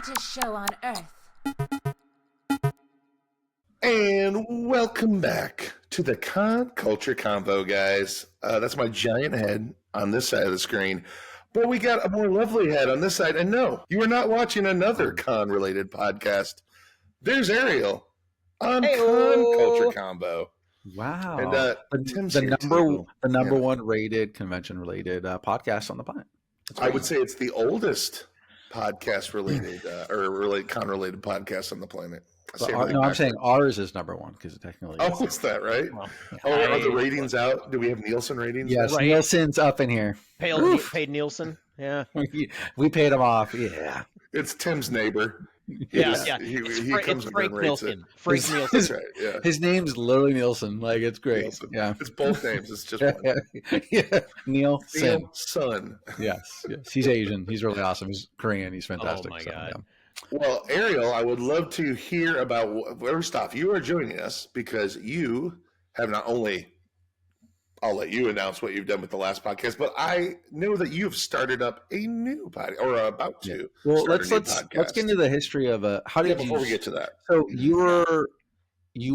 greatest show on earth. And welcome back to the Con Culture Convo, guys. That's my giant head on this side of the screen. But we got a more lovely head on this side. And no, you are not watching another con-related podcast. There's Ariel on Con Culture Convo. Wow. And Tim's the here number too. the number one rated convention-related podcast on the planet. I would say it's the oldest podcast-related or con-related podcast on the planet. I'm saying ours is number one because it technically. Oh, is that right? Well, are the ratings out? Do we have Nielsen ratings? Yes, right. Nielsen's up in here. Paid Nielsen. Yeah, we paid him off. Yeah, it's Tim's neighbor. Yeah. He comes and Frank rates Nielsen. it. Frank Nielsen. That's right. Yeah, his name's literally Nielsen. Like it's great. Nielsen. Yeah, it's both names. It's just one. Yeah, Nielsen. Son. Yes, he's Asian. He's really awesome. He's Korean. He's fantastic. Oh my God. Yeah. Well, Ariel, I would love to hear about first off, you are joining us because you have not only. I'll let you announce what you've done with the last podcast, but I know that you've started up a new podcast or are about to. Yeah. Well, let's podcast. get into the history of how did before we get to that. So you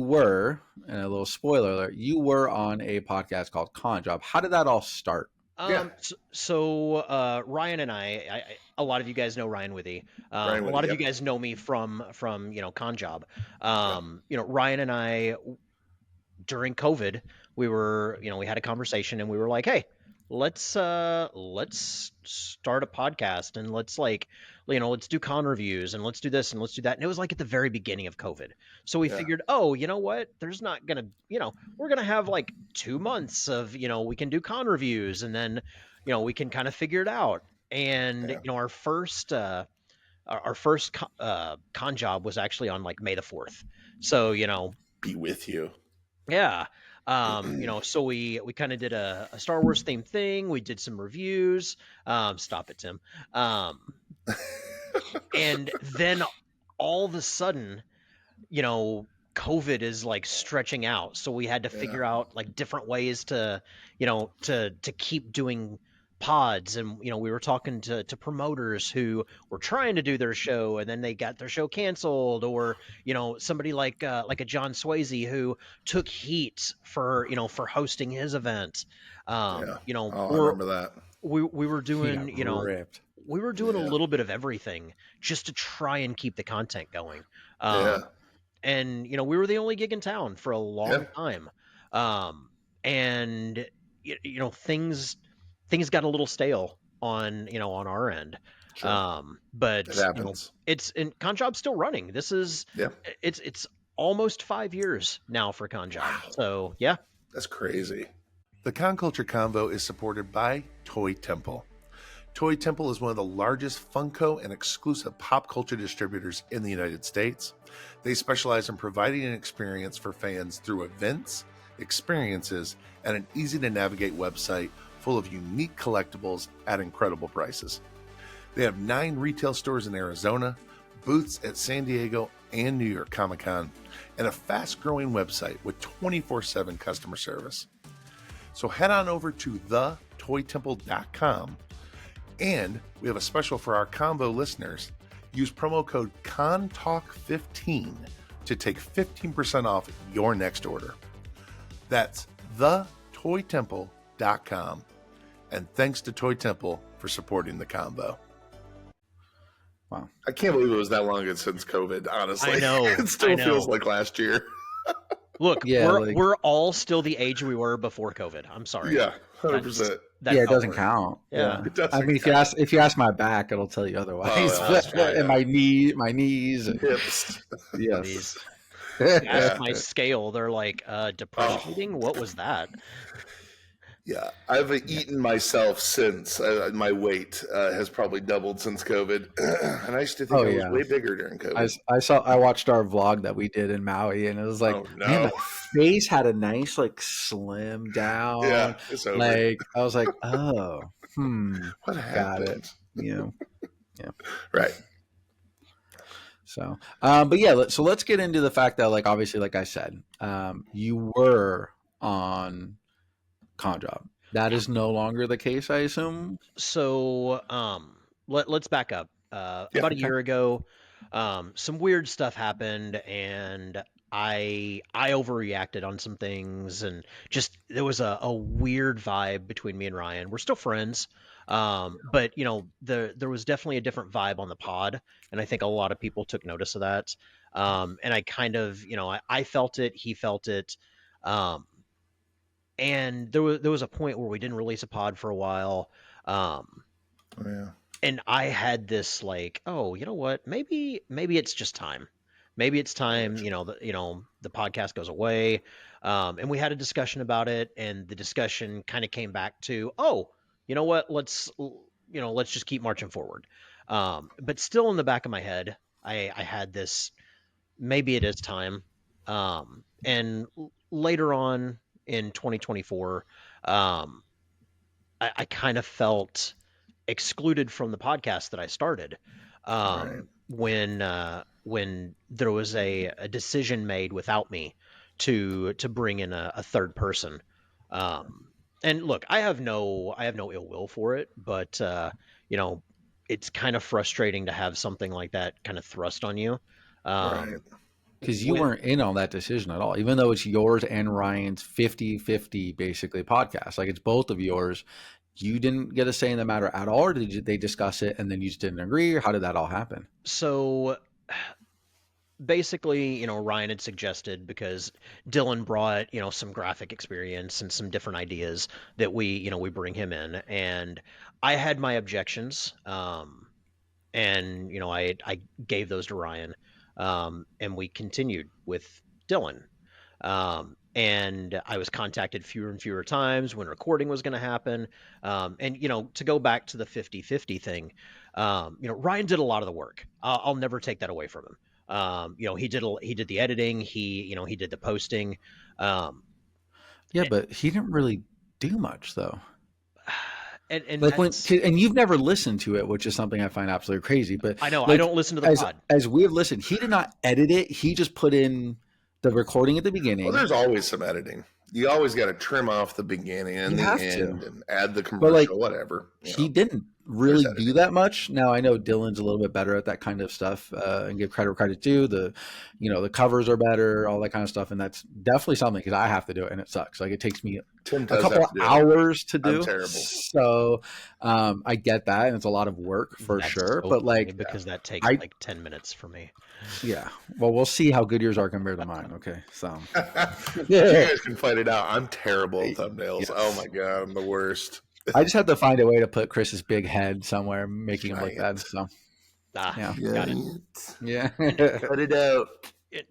were, and a little spoiler alert, you were on a podcast called Con Job. How did that all start? So Ryan and I, a lot of you guys know Ryan Withy. A lot of you guys know me from Con Job. Ryan and I, during COVID, we had a conversation and we were like, hey, let's start a podcast and let's do con reviews and let's do this and let's do that. And it was like at the very beginning of COVID. So we figured, you know what? There's not going to, we're going to have like 2 months of, we can do con reviews and then, we can kind of figure it out. And, our first con job was actually on like May the 4th. So, be with you. Yeah. So we kind of did a Star Wars themed thing. We did some reviews. Stop it, Tim. And then all of a sudden, COVID is like stretching out. So we had to figure out like different ways to keep doing pods. And, we were talking to promoters who were trying to do their show and then they got their show canceled, or, somebody like a John Swayze who took heat for hosting his event. I remember that. We were doing, ripped. we were doing a little bit of everything just to try and keep the content going. And, we were the only gig in town for a long time. And, things got a little stale on our end. Sure. But it happens. Con Job's still running. This is, it's almost 5 years now for Con Job. Wow. So yeah, that's crazy. The Con Culture Convo is supported by Toy Temple. Toy Temple is one of the largest Funko and exclusive pop culture distributors in the United States. They specialize in providing an experience for fans through events, experiences, and an easy to navigate website full of unique collectibles at incredible prices. They have 9 retail stores in Arizona, booths at San Diego and New York Comic-Con, and a fast-growing website with 24/7 customer service. So head on over to thetoytemple.com, and we have a special for our Convo listeners. Use promo code CONTALK15 to take 15% off your next order. That's thetoytemple.com. And thanks to Toy Temple for supporting the combo. Wow. I can't believe it was that long since COVID, honestly. I know. It still feels like last year. Look, we're all still the age we were before COVID. I'm sorry. Yeah, 100%. It doesn't count. Yeah. It doesn't if you ask my back, it'll tell you otherwise. And my knees. And hips. Yes. Ask my scale. They're like, depression eating? What was that? Yeah, I've eaten myself since. My weight has probably doubled since COVID, and I used to think I was way bigger during COVID. I watched our vlog that we did in Maui, and it was like, man, my face had a nice slim down. Yeah, it's over. Like I was like, what happened? Got it. Yeah. Right. So, but yeah, so let's get into the fact that, like, obviously, like I said, you were on Con Job. That is no longer the case, I assume. So let's back up. About a year ago, some weird stuff happened, and I overreacted on some things, and just there was a weird vibe between me and Ryan. We're still friends, but there was definitely a different vibe on the pod, and I think a lot of people took notice of that. And I kind of, I felt it, he felt it, um, and there was a point where we didn't release a pod for a while. Yeah. And I had this like, oh, you know what? Maybe it's just time. Maybe it's time. The podcast goes away, and we had a discussion about it, and the discussion kind of came back to, oh, you know what? Let's just keep marching forward. But still in the back of my head, I had this. Maybe it is time. And later on in 2024, I kind of felt excluded from the podcast that I started, Right. when there was a decision made without me to bring in a third person. And look, I have no ill will for it, but it's kind of frustrating to have something like that kind of thrust on you. Right. Because you weren't in on that decision at all, even though it's yours and Ryan's 50-50 basically podcast. Like it's both of yours. You didn't get a say in the matter at all, or did they discuss it and then you just didn't agree, or how did that all happen? So basically, Ryan had suggested, because Dylan brought, some graphic experience and some different ideas, that we bring him in, and I had my objections, and I gave those to Ryan, and we continued with Dylan. And I was contacted fewer and fewer times when recording was going to happen. And to go back to the 50-50 thing, Ryan did a lot of the work. I'll never take that away from him. He did the editing. He did the posting. Um, Yeah, but he didn't really do much though. and Like and you've never listened to it, which is something I find absolutely crazy. But I know I like, don't listen to the pod. as we have listened, he did not edit it. He just put in the recording at the beginning. Well, there's always some editing. You always got to trim off the beginning and the end and add the commercial, whatever. He didn't really do that much. Now I know Dylan's a little bit better at that kind of stuff, and give credit where credit due. The covers are better, all that kind of stuff, and that's definitely something, because I have to do it and it sucks. Like it takes me a couple of hours to do. I'm terrible. So I get that, and it's a lot of work for sure. So but like, because that takes like 10 minutes for me. Yeah. Well, we'll see how good yours are compared to mine. Okay. So you guys can fight it out. I'm terrible at thumbnails. Yes. Oh my God, I'm the worst. I just have to find a way to put Chris's big head somewhere, making him look bad. So got it. Yeah. Cut it out.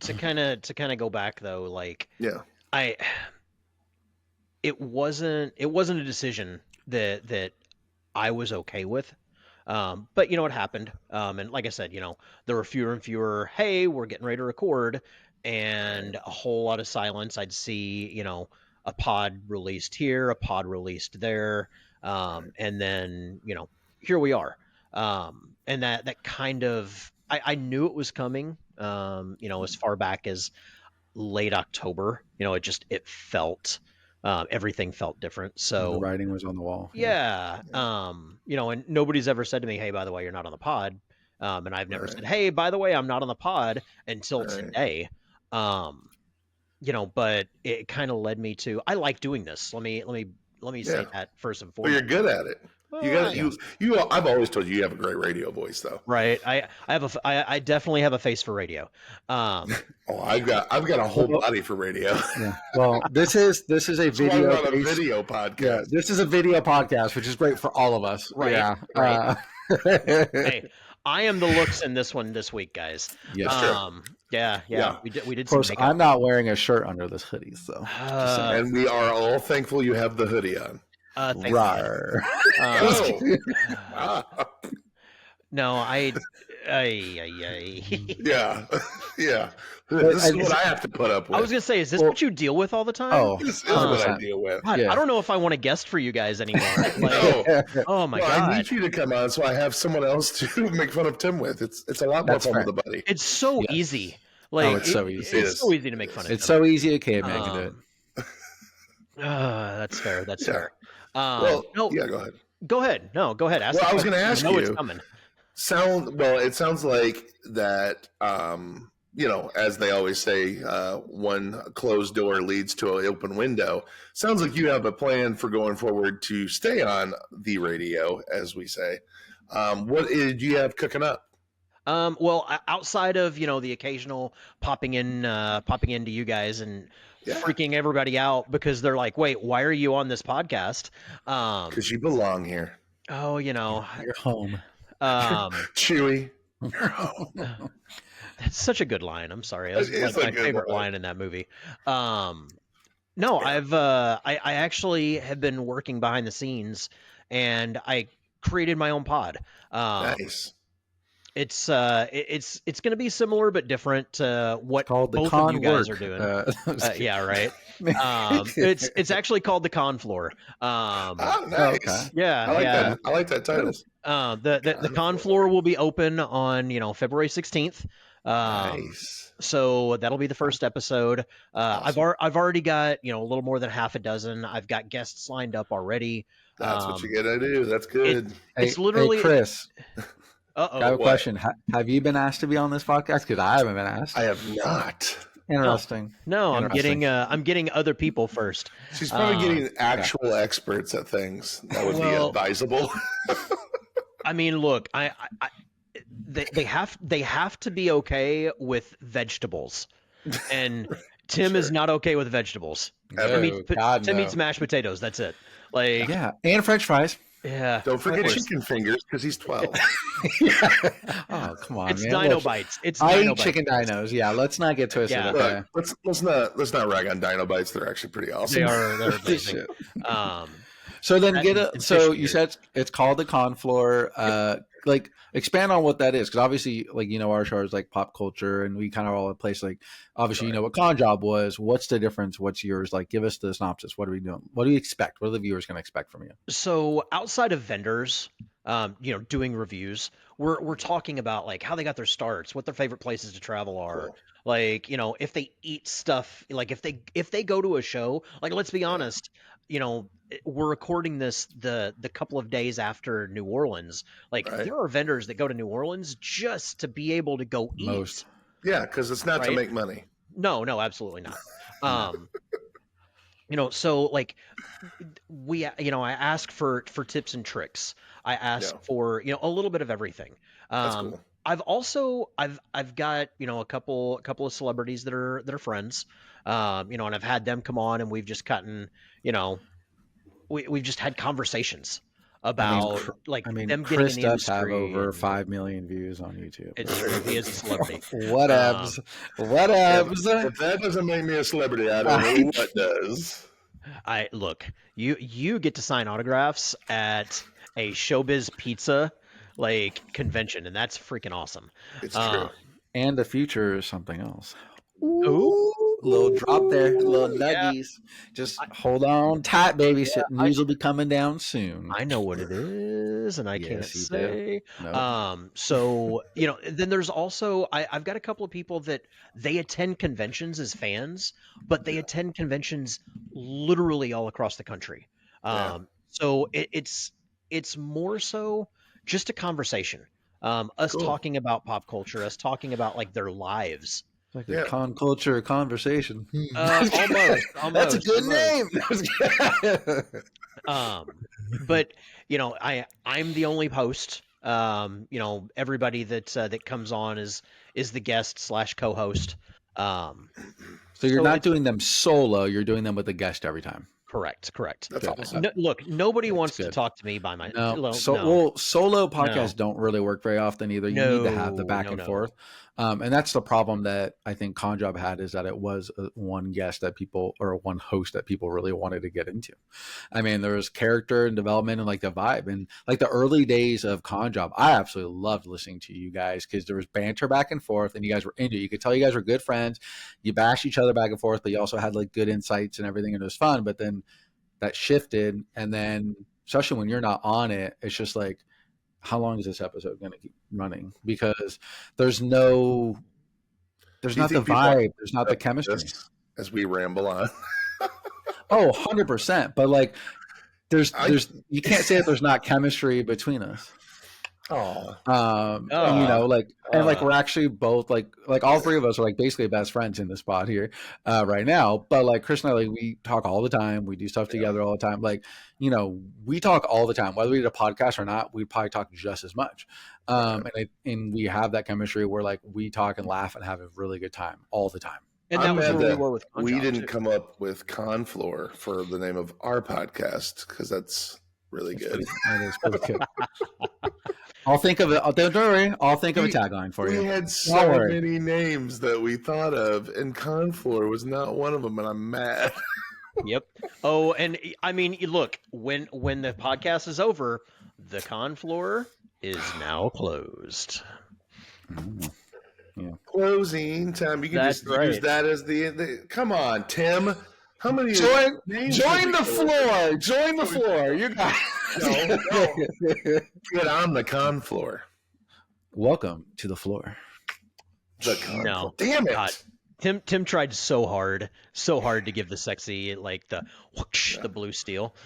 To kind of go back though, like it wasn't a decision that I was okay with. But what happened? And like I said, there were fewer and fewer, hey, we're getting ready to record, and a whole lot of silence. I'd see, a pod released here, a pod released there. And then, here we are. And that kind of, I knew it was coming, as far back as late October. It felt, everything felt different. So the writing was on the wall. Yeah. And nobody's ever said to me, hey, by the way, you're not on the pod. And I've never said, hey, by the way, I'm not on the pod until today. But it kind of led me to, I like doing this. Let me say that first and foremost. Well, you're good at it. I've always told you have a great radio voice, though. Right. I definitely have a face for radio. I've got a whole body for radio. Yeah. Well, this is a video podcast. Yeah, this is a video podcast, which is great for all of us. Right. Yeah. Right. Hey, I am the looks in this one this week, guys. Yes. Yeah. We did. Of course, I'm not wearing a shirt under this hoodie, so. And we are all thankful you have the hoodie on. Rawr. No, yeah. This is what I have to put up with. I was gonna say, is this what you deal with all the time? Oh, this is what I deal with. God, I don't know if I want to guest for you guys anymore. Like, oh my God! I need you to come on so I have someone else to make fun of Tim with. It's a lot more fun with a buddy. It's so easy. Like, it's so easy. It's so easy to make fun of. It's so easy a caveman can do it. That's fair. That's fair. Go ahead. Go ahead. No, go ahead. I was going to ask you. It's coming. It sounds like that. As they always say, one closed door leads to an open window. Sounds like you have a plan for going forward to stay on the radio, as we say. What do you have cooking up? Well, outside of the occasional popping into you guys and freaking everybody out because they're like, "Wait, why are you on this podcast?" Because you belong here. Oh, you're home. Chewy, you're home. That's such a good line. I'm sorry, that's like my favorite line in that movie. No, yeah. I actually have been working behind the scenes, and I created my own pod. Nice. It's going to be similar but different to what both of you guys are doing. Yeah, right. It's actually called the Con Floor. Oh, nice. Okay. Yeah, I like that title. The Con Floor will be open on February 16th. Nice. So that'll be the first episode. Awesome. I've already got a little more than half a dozen. I've got guests lined up already. That's what you gotta do. That's good. It's literally Chris. I have a question. Have you been asked to be on this podcast? Because I haven't been asked. I have not. Interesting. No, I'm getting other people first. She's probably getting actual experts at things that would be advisable. I mean, look, they have to be okay with vegetables, and Tim is not okay with vegetables. Tim eats mashed potatoes. That's it. And French fries. Yeah. Don't forget chicken fingers because he's 12. Oh, come on, it's man. Dino Bites. I eat chicken dinos. Yeah, let's not get twisted. Yeah. Okay. Let's not rag on Dino Bites. They're actually pretty awesome. They're amazing. So then you said it's called the Con Floor. Expand on what that is, because obviously, our show is like pop culture, and we kind of all in place. Obviously, you know what Con Job was. What's the difference? What's yours? Give us the synopsis. What are we doing? What do you expect? What are the viewers going to expect from you? So outside of vendors, doing reviews, we're talking about how they got their starts, what their favorite places to travel are. Cool. If they eat stuff, if they go to a show, let's be honest, we're recording this the couple of days after New Orleans. There are vendors that go to New Orleans just to be able to go eat. Yeah, because it's not to make money. No, absolutely not. So we, I ask for tips and tricks. I ask for, a little bit of everything. That's cool. I've got, a couple of celebrities that are friends, and I've had them come on, and we've just gotten, we've just had conversations about them Chris getting in the does industry. Have over 5 million views on YouTube. It's true. He is a celebrity. Whatevs. If that doesn't make me a celebrity, I don't know what does. Look, you get to sign autographs at a Showbiz Pizza convention, and that's freaking awesome. It's true. And the future is something else. Ooh. Little drop there, little nuggies. Just hold on tight, baby. News will be coming down soon. I know what it is, and I can't say. No. So then there's also I've got a couple of people that they attend conventions as fans, but they attend conventions literally all across the country. So it's more so just a conversation. Us talking about pop culture, us talking about their lives. Like a Con Culture Conversation. Almost. That's a good name. But I'm the only host. Everybody that comes on is the guest / co-host. So you're not doing them solo. You're doing them with a guest every time. Correct. That's awesome. Look, nobody wants to talk to me by myself. No. Solo podcasts don't really work very often either. You need to have the back and forth. And that's the problem that I think Con Job had, is that it was one guest that people, or one host that people really wanted to get into. I mean, there was character and development and the vibe, and the early days of Con Job, I absolutely loved listening to you guys because there was banter back and forth, and you guys were into it. You could tell you guys were good friends. You bashed each other back and forth, but you also had good insights and everything, and it was fun. But then that shifted, and then especially when you're not on it, it's just how long is this episode going to keep running? Because there's not the vibe, there's not the chemistry. As we ramble on. 100%. But there's you can't say that there's not chemistry between us. Aw. You know, like, and like Aw. we're actually both like all three of us are like basically best friends in the spot here right now. But like Chris and I, like we talk all the time. We do stuff together all the time. Like, you know, we talk all the time, whether we did a podcast or not. We probably talk just as much. And we have that chemistry where like we talk and laugh and have a really good time all the time. And that was where we were with Con we Job, didn't too. come up with Confloor for the name of our podcast because that's really good. That is pretty good. I'll think of it. Don't worry. I'll think of a tagline for you. We had so many names that we thought of, and Confloor was not one of them, and I'm mad. Yep. Oh, and I mean, look, when the podcast is over, the Confloor is now closed. Yeah. Closing time. You can just use that as the. Come on, Tim. How many? Join the floor. Join the floor. You guys. No. Get on the Confloor. Welcome to the floor. The Confloor. No. Damn it. God. Tim tried so hard to give the sexy, like the whoosh, the blue steel.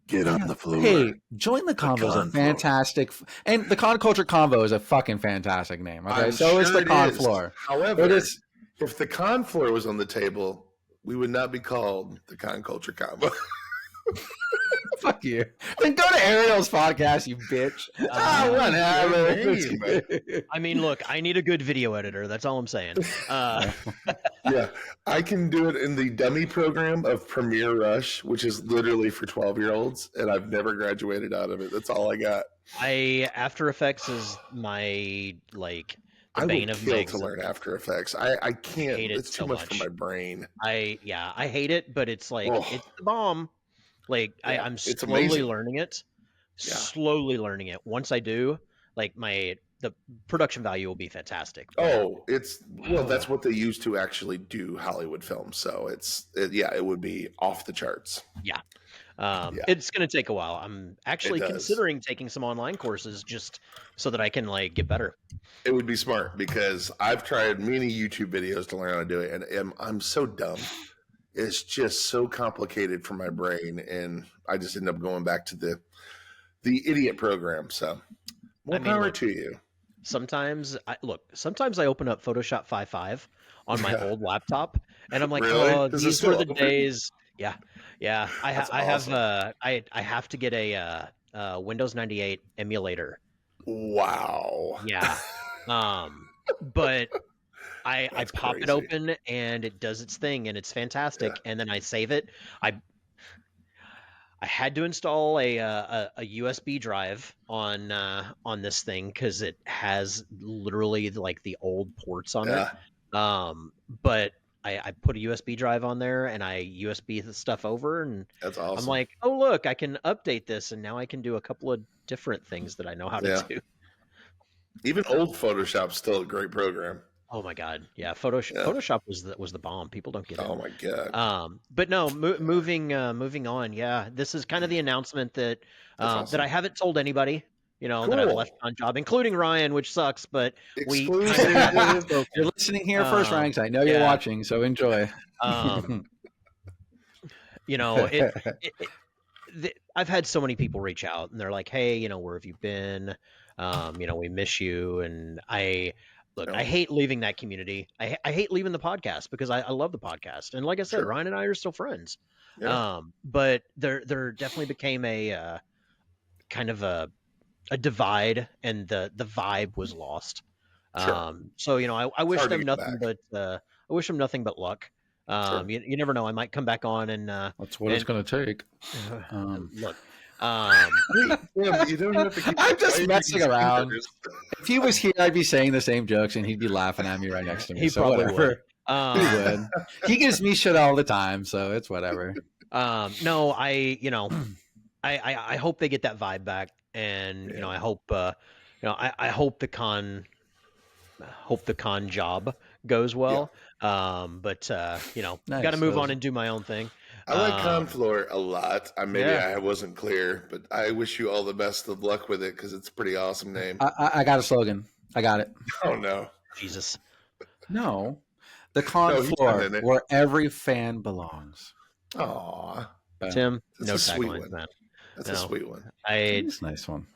Get on the floor. Hey, Join the Convo is a fantastic, and the Con Culture Convo is a fucking fantastic name. Okay, so it's the Con Floor. However, if the Con Floor was on the table, we would not be called the Con Culture Convo. Fuck you. Then go to Ariel's podcast, you bitch. Whatever. I mean, look, I need a good video editor. That's all I'm saying. Yeah, I can do it in the dummy program of Premiere Rush, which is literally for 12-year-olds, and I've never graduated out of it. That's all I got. After Effects is my like the I bane would of kill my to learn After Effects. I can't. It's too much for my brain. I hate it, but it's like it's the bomb. Like I'm slowly learning it. Yeah. Slowly learning it. Once I do, like the production value will be fantastic. That's what they used to actually do Hollywood films. So it would be off the charts. Yeah. It's going to take a while. I'm actually considering taking some online courses just so that I can like get better. It would be smart because I've tried many YouTube videos to learn how to do it, and I'm so dumb. It's just so complicated for my brain, and I just end up going back to the idiot program. So more power to you. Sometimes I open up Photoshop 5.5 on my old laptop, and I'm like, really? These were the days. Yeah. I have to get a Windows 98 emulator. Wow. Yeah. But I pop it open and it does its thing and it's fantastic. And then I save it. I had to install a USB drive on this thing because it has literally like the old ports on it. But I put a USB drive on there and I USB the stuff over, and that's awesome. I'm like, oh look, I can update this, and now I can do a couple of different things that I know how to do. Even old Photoshop's still a great program. Oh my god, yeah. Photoshop was the bomb. People don't get it. Oh my god. But no, moving on. Yeah, this is kind of the announcement that that I haven't told anybody. You know, that I've left on job, including Ryan, which sucks. But you're listening here first, Ryan. I know you're watching, so enjoy. You know, I've had so many people reach out, and they're like, "Hey, you know, where have you been? You know, we miss you." And I hate leaving that community. I hate leaving the podcast because I love the podcast. And like I said, Ryan and I are still friends. Yeah. But there definitely became a kind of a divide, and the vibe was lost. So, you know, I wish them nothing but luck. You never know. I might come back on and that's what it's going to take. Look. You don't have to keep I'm just messing around. If he was here, I'd be saying the same jokes, and he'd be laughing at me right next to me. He probably would. He would. He gives me shit all the time, so it's whatever. No, I hope they get that vibe back, and you know, I hope I hope the con job goes well. But you know, got to move on and do my own thing. I like Confloor a lot. I wasn't clear, but I wish you all the best of luck with it because it's a pretty awesome name. I got a slogan. I got it. Oh no, Jesus! No, the Confloor, where every fan belongs. Aw, Tim, no taglines, man. That's a sweet one. It's a nice one.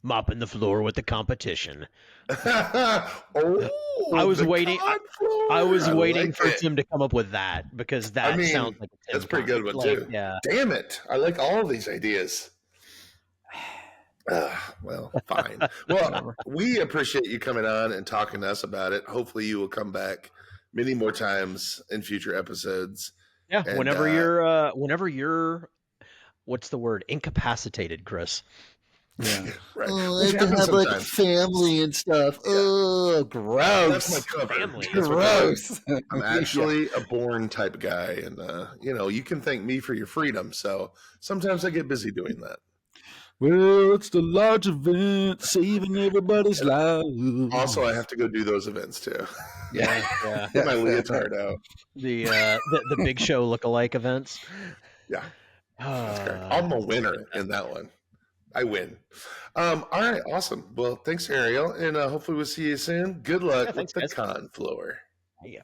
mopping the floor with the competition. Oh, I was the waiting. con floor. I was I waiting like for it. Tim to come up with that because that sounds like a Tim that's a pretty good comment. one too. Yeah. Damn it! I like all of these ideas. Well, fine. Well, we appreciate you coming on and talking to us about it. Hopefully, you will come back many more times in future episodes. Yeah. And, Whenever you're, what's the word? Incapacitated, Chris. Yeah. Right. Oh, Which I have to happens have like sometimes. family and stuff. Yeah. Oh, gross. That's my cover. Family. That's my cover. Gross. I'm actually a born type guy, and you can thank me for your freedom. So sometimes I get busy doing that. Well, it's the large event saving everybody's lives. Also, I have to go do those events too. Yeah. Get my leotard out. The Big Show lookalike events. Yeah, that's correct. I'm a winner in that one. I win. All right, awesome. Well, thanks, Ariel, and hopefully we'll see you soon. Good luck with the con floor. Yeah.